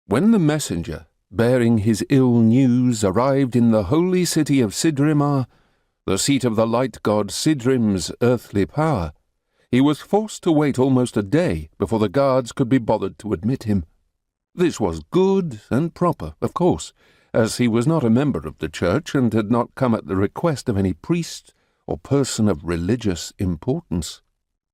When the messenger, bearing his ill news, arrived in the holy city of Sidrimar, the seat of the light god Sidrim's earthly power, he was forced to wait almost a day before the guards could be bothered to admit him. This was good and proper, of course, as he was not a member of the church and had not come at the request of any priest or person of religious importance.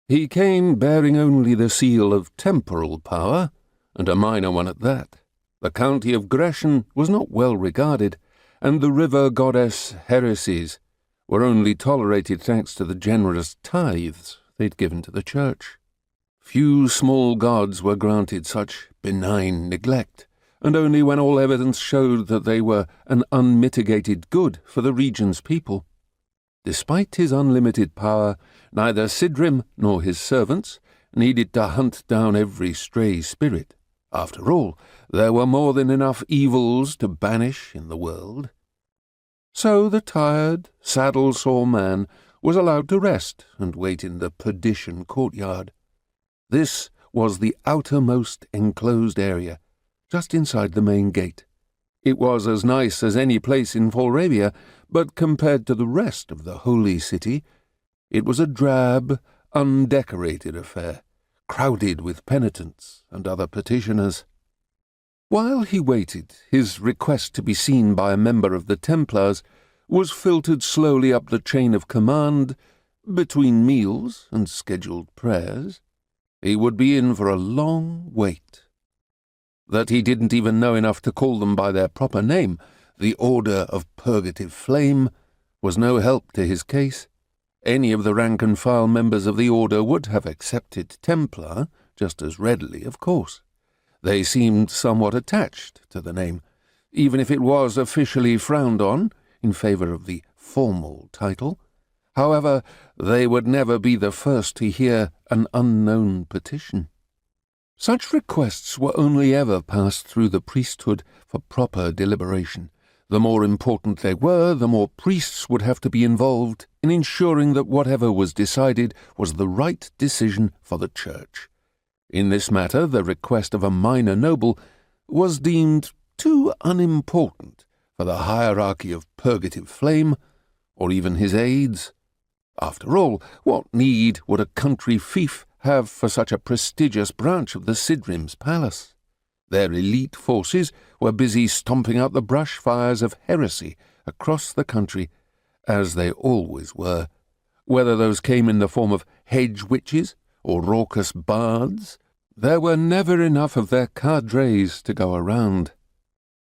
He came bearing only the seal of temporal power, and a minor one at that. The county of Gresham was not well regarded, and the river goddess heresies were only tolerated thanks to the generous tithes they'd given to the church. Few small gods were granted such benign neglect, and only when all evidence showed that they were an unmitigated good for the region's people. Despite his unlimited power, neither Sidrim nor his servants needed to hunt down every stray spirit. After all, there were more than enough evils to banish in the world. So the tired, saddle-sore man was allowed to rest and wait in the perdition courtyard. This was the outermost enclosed area, just inside the main gate. It was as nice as any place in Foravia, but compared to the rest of the holy city, it was a drab, undecorated affair, crowded with penitents and other petitioners. While he waited, his request to be seen by a member of the Templars was filtered slowly up the chain of command between meals and scheduled prayers. He would be in for a long wait. That he didn't even know enough to call them by their proper name, the Order of Purgative Flame, was no help to his case. Any of the rank-and-file members of the Order would have accepted Templar just as readily, of course. They seemed somewhat attached to the name, even if it was officially frowned on in favour of the formal title. However, they would never be the first to hear an unknown petition. Such requests were only ever passed through the priesthood for proper deliberation. The more important they were, the more priests would have to be involved in ensuring that whatever was decided was the right decision for the church. In this matter, the request of a minor noble was deemed too unimportant for the hierarchy of Purgative Flame, or even his aides. After all, what need would a country fief have for such a prestigious branch of the Sidrim's palace? Their elite forces were busy stomping out the brush fires of heresy across the country, as they always were, whether those came in the form of hedge witches or raucous bards. There were never enough of their cadres to go around.